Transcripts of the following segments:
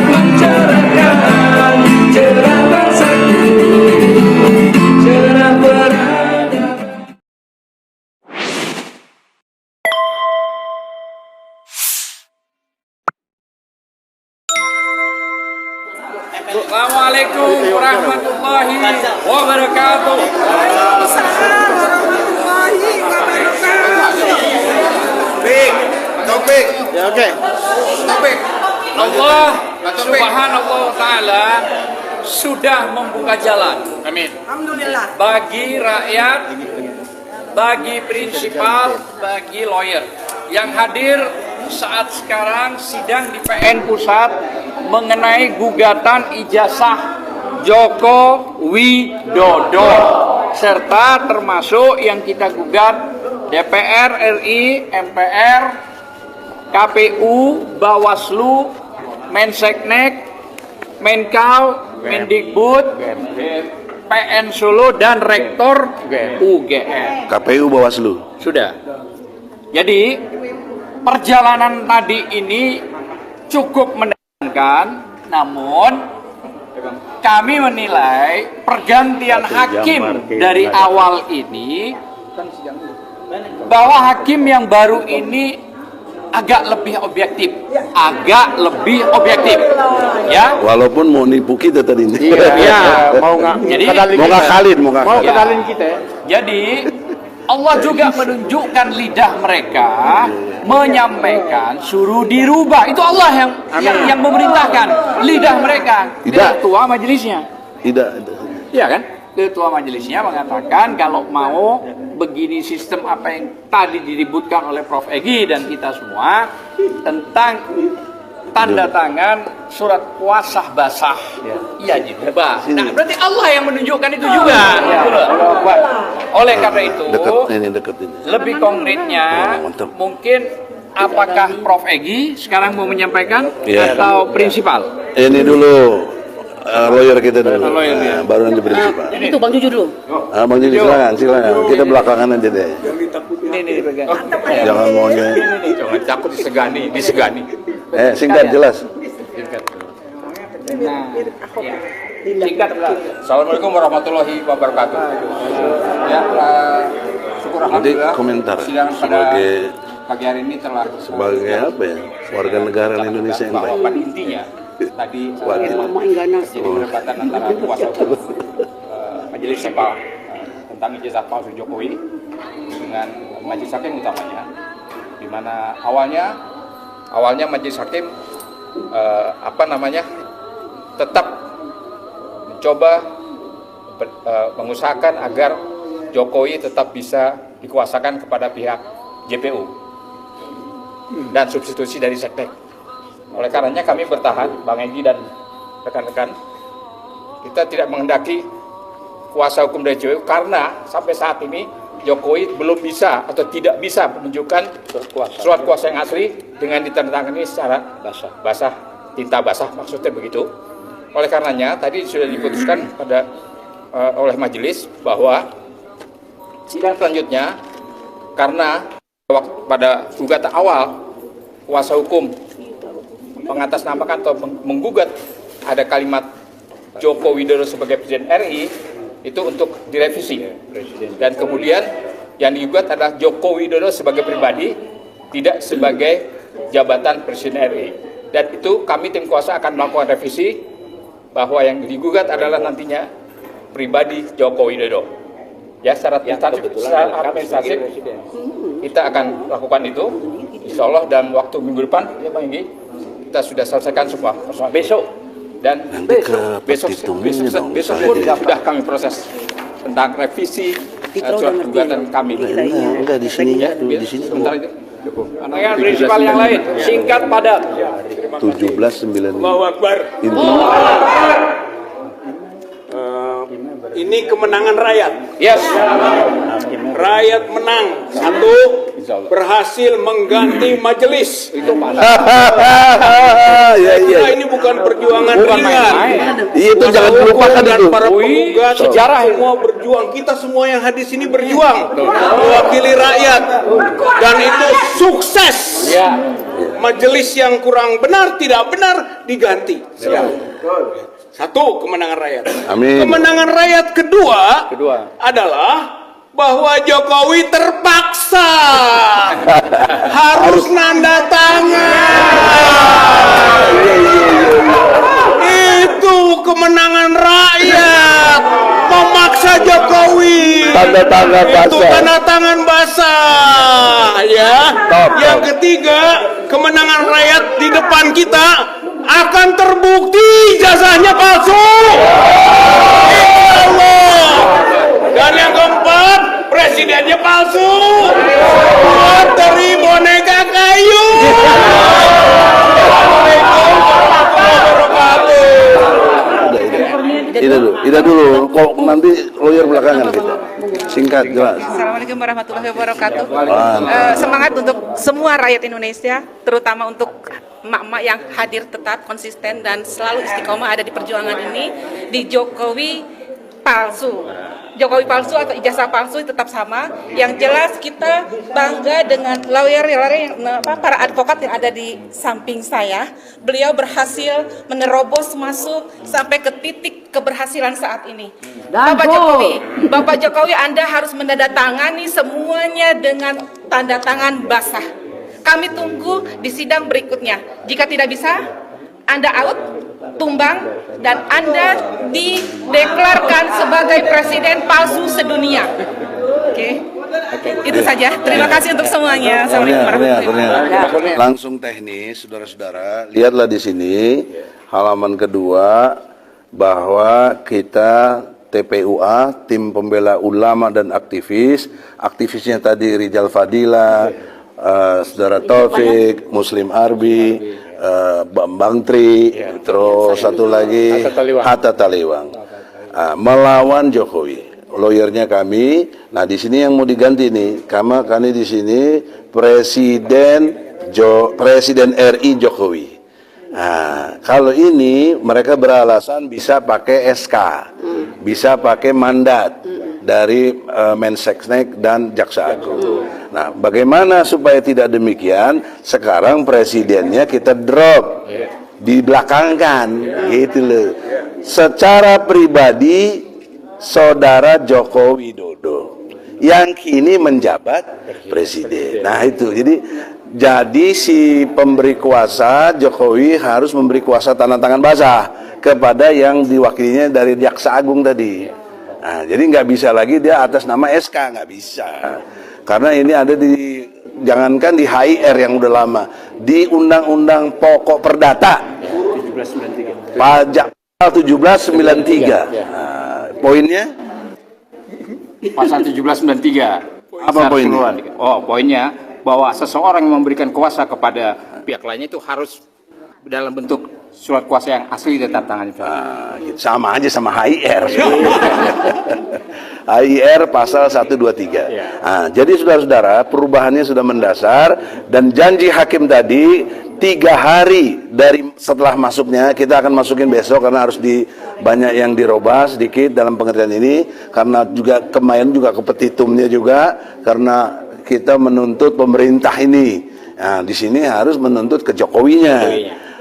mencerahkan cerah bangsaku, cerah peradaban. Assalamualaikum warahmatullahi wabarakatuh. Topik. Ya oke. Topik. Allah Subhanahu wa taala sudah membuka jalan. Amin. Alhamdulillah. Bagi rakyat, bagi prinsipal, bagi lawyer yang hadir saat sekarang sidang di PN Pusat mengenai gugatan ijazah Joko Widodo serta termasuk yang kita gugat DPR RI, MPR, KPU, Bawaslu, Menseknek, Menkau, Mendikbud, PN Solo dan Rektor UGM. KPU Bawaslu. Sudah. Jadi perjalanan tadi ini cukup menyenangkan, namun kami menilai pergantian hakim dari awal ini bahwa hakim yang baru ini agak lebih objektif, ya. Walaupun mau nipu kita tadi. Iya. mau Kedalin kita. Jadi Allah juga menunjukkan lidah mereka menyampaikan suruh dirubah. Itu Allah yang memerintahkan lidah mereka. Tidak. Ketua majelisnya. Tidak. Iya kan? Ketua majelisnya mengatakan kalau mau begini sistem apa yang tadi diributkan oleh Prof. Egy dan kita semua tentang tanda tangan surat kuasa basah, iya dirubah. Nah berarti Allah yang menunjukkan itu juga. Oleh karena itu Dekat ini. lebih konkretnya mungkin apakah Prof. Egy sekarang mau menyampaikan atau prinsipal? Ini dulu lawyer kita dulu. Lawyer, ya. Baru nanti prinsipal. Itu Bang Jujur dulu. Bang Jujur silakan. Kita belakangan aja deh. Ini dipegang. Jangan maunya. Jangan takut disegani. Singkat jelas. Singkat. Assalamualaikum warahmatullahi wabarakatuh. Ya, syukur Nanti alhamdulillah. komentar Sidang pada pagi hari ini telah sebagai apa ya? Warga negara Indonesia yang baik. pada intinya tadi jadi perdebatan antara kuasa hukum majelis Sepal tentang ijazah palsu Jokowi dengan majelis hakim utamanya, di mana awalnya majelis hakim tetap mencoba mengusahakan agar Jokowi tetap bisa dikuasakan kepada pihak JPU dan substitusi dari Seknek. Oleh karenanya kami bertahan, Bang Egy dan rekan-rekan, kita tidak menghendaki kuasa hukum dari JPU karena sampai saat ini Jokowi belum bisa atau tidak bisa menunjukkan surat kuasa yang asli dengan ditandatangani secara basah, tinta basah maksudnya begitu. Oleh karenanya tadi sudah diputuskan oleh majelis bahwa sidang selanjutnya karena pada gugatan awal kuasa hukum mengatasnamakan atau menggugat ada kalimat Joko Widodo sebagai Presiden RI itu untuk direvisi, dan kemudian yang digugat adalah Joko Widodo sebagai pribadi, tidak sebagai jabatan Presiden RI, dan itu kami tim kuasa akan melakukan revisi bahwa yang digugat adalah nantinya pribadi Joko Widodo. Ya, secara administratif kita akan lakukan itu, insya Allah dalam waktu minggu depan ya Bang Egy, kita sudah selesaikan semua besok, dan besok pun sudah kami proses tentang revisi surat gugatan kami. Enggak di sini ya, di sini. Sementara itu dengan prinsipal yang lain, singkat padat. 1795. Allahu Akbar. Ini kemenangan rakyat. Yes. Rakyat menang. Satu, berhasil mengganti majelis. Ya. Ini bukan bukan perjuangan Bukan ringan. main-main. Itu jangan Kuasa dilupakan hukum dan itu. para penggugat sejarah itu. semua berjuang. Kita semua yang hadir sini berjuang mewakili rakyat, dan itu sukses. Ya. Majelis yang kurang benar, tidak benar diganti. Satu, kemenangan rakyat. Amin. Kemenangan rakyat kedua adalah bahwa Jokowi terpaksa harus nanda tangan. Itu kemenangan rakyat, memaksa Jokowi. Tanda tangan Itu basah. tanda tangan basah, ya. Top. Yang ketiga, kemenangan rakyat di depan kita akan terbukti ijazahnya palsu. Insya Allah. Dan yang keempat, presidennya palsu, buat dari boneka kayu. Assalamualaikum warahmatullahi wabarakatuh. Ida dulu. Kok nanti lawyer belakangan kita. Singkat, jelas. Assalamualaikum warahmatullahi wabarakatuh. Semangat untuk semua rakyat Indonesia, terutama untuk emak-emak yang hadir tetap konsisten dan selalu istiqomah ada di perjuangan ini. Di Jokowi palsu. Jokowi palsu atau ijazah palsu tetap sama. Yang jelas kita bangga dengan lawyer para advokat yang ada di samping saya. Beliau berhasil menerobos masuk sampai ke titik keberhasilan saat ini. Bapak Jokowi, Anda harus menandatangani semuanya dengan tanda tangan basah. Kami tunggu di sidang berikutnya. Jika tidak bisa, Anda out, tumbang, dan Anda dideklarkan sebagai presiden palsu sedunia. Oke. Itu saja. Terima kasih untuk semuanya. Assalamualaikum warahmatullahi wabarakatuh. Langsung teknis, saudara-saudara. Lihatlah di sini halaman kedua bahwa kita TPUA, Tim Pembela Ulama dan Aktivis. Aktivisnya tadi Rijal Fadila, Saudara Taufik, Muslim Arbi, Bambang Tri, terus satu lagi Hatta Taliwang, melawan Jokowi. Lawyernya kami. Nah di sini yang mau diganti nih, kami di sini Presiden RI Jokowi. Nah, kalau ini mereka beralasan bisa pakai SK, bisa pakai mandat dari Mensesnek dan Jaksa Agung. Nah, bagaimana supaya tidak demikian? Sekarang presidennya kita drop, dibelakangkan, gitu loh. Secara pribadi, Saudara Joko Widodo yang kini menjabat presiden. Nah itu, jadi si pemberi kuasa Jokowi harus memberi kuasa tanda tangan basah kepada yang diwakilinya dari Jaksa Agung tadi. Nah, jadi nggak bisa lagi dia atas nama SK, nggak bisa. Karena ini ada di, jangankan di HIR yang udah lama, di Undang-Undang Pokok Perdata, Pajak 1793. Nah, poinnya? Pasal 1793. Apa poinnya? Oh, poinnya bahwa seseorang yang memberikan kuasa kepada pihak lainnya itu harus dalam bentuk surat kuasa yang asli dan tanda tangan. Sama aja sama HIR. HIR pasal 123. Nah, jadi saudara-saudara, perubahannya sudah mendasar dan janji hakim tadi 3 hari dari setelah masuknya, kita akan masukin besok karena harus banyak yang dirubah sedikit dalam pengertian ini, karena juga kemarin juga ke petitumnya juga, karena kita menuntut pemerintah ini. Nah, di sini harus menuntut ke Jokowinya.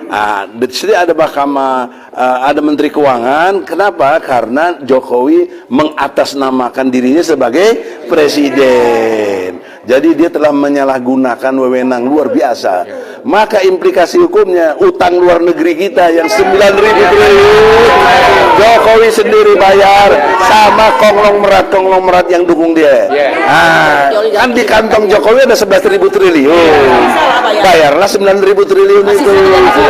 Nah, di sini ada mahkamah, ada Menteri Keuangan. Kenapa? Karena Jokowi mengatasnamakan dirinya sebagai presiden. Jadi dia telah menyalahgunakan wewenang luar biasa. Maka implikasi hukumnya, utang luar negeri kita yang 9.000 triliun Jokowi sendiri bayar sama konglomerat yang dukung dia. Nah, kan di kantong Jokowi ada 11.000 triliun. Bayarlah 9.000 triliun itu.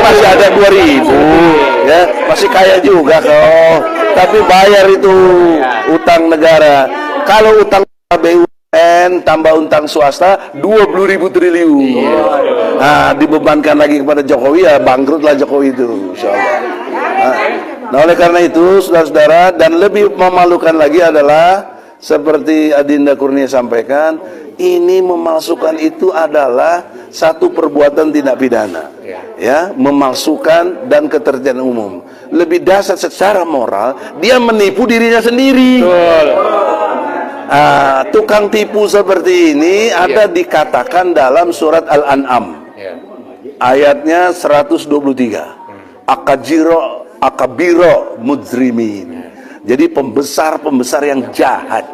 Masih ada 2.000. Ya, masih kaya juga kok. Tapi bayar itu utang negara. Kalau utang BUMN tambah utang swasta 20.000 triliun. Nah, dibebankan lagi kepada Jokowi, ya bangkrutlah Jokowi itu, insyaallah. Nah, oleh karena itu, saudara-saudara, dan lebih memalukan lagi adalah seperti Adinda Kurnia sampaikan, ini memalsukan itu adalah satu perbuatan tindak pidana, ya, memalsukan dan ketertiban umum. Lebih dasar secara moral, dia menipu dirinya sendiri. Tukang tipu seperti ini ada dikatakan dalam surat Al-An'am, ayatnya 123. Akabiro mujrimin. Jadi pembesar yang jahat.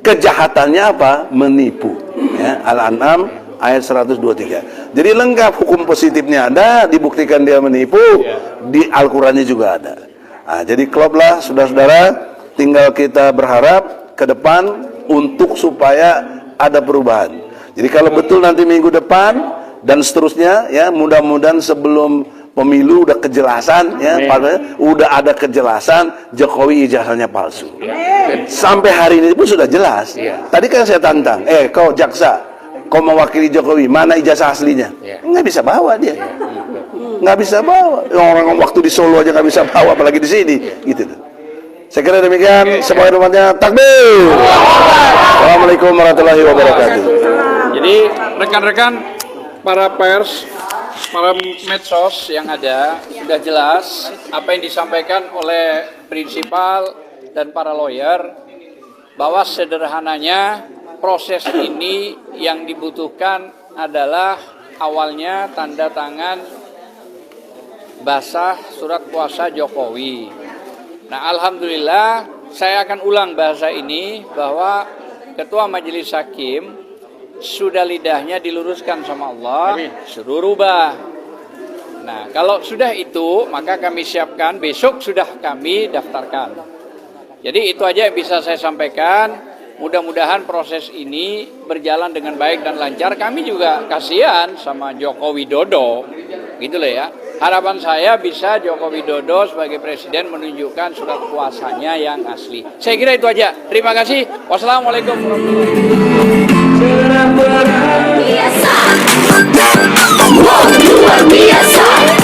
Kejahatannya apa? Menipu. Ya, Al-An'am ayat 123. Jadi lengkap hukum positifnya ada, dibuktikan dia menipu, di Al-Qur'annya juga ada. Jadi kloplah saudara-saudara, tinggal kita berharap ke depan untuk supaya ada perubahan. Jadi kalau betul nanti minggu depan dan seterusnya, ya, mudah-mudahan sebelum pemilu udah kejelasan, ya, udah ada kejelasan Jokowi ijazahnya palsu. Sampai hari ini pun sudah jelas. Tadi kan saya tantang, kau jaksa, kau mewakili Jokowi, mana ijazah aslinya? Nggak bisa bawa dia, nggak bisa bawa. Orang waktu di Solo aja nggak bisa bawa, apalagi di sini, gitu. Saya kira demikian. Semoga umatnya takbir. Assalamualaikum warahmatullahi wabarakatuh. Jadi rekan-rekan para pers, para medsos yang ada, sudah jelas apa yang disampaikan oleh prinsipal dan para lawyer, bahwa sederhananya proses ini yang dibutuhkan adalah awalnya tanda tangan basah surat kuasa Jokowi. Nah, alhamdulillah saya akan ulang bahasa ini, bahwa Ketua Majelis Hakim sudah lidahnya diluruskan sama Allah, suruh rubah. Nah, kalau sudah itu, maka kami siapkan, besok sudah kami daftarkan. Jadi itu aja yang bisa saya sampaikan. Mudah-mudahan proses ini berjalan dengan baik dan lancar. Kami juga kasihan sama Joko Widodo, gitu loh ya. Harapan saya bisa Joko Widodo sebagai presiden menunjukkan surat kuasanya yang asli. Saya kira itu aja. Terima kasih. Wassalamualaikum warahmatullahi wabarakatuh. Luar biasa.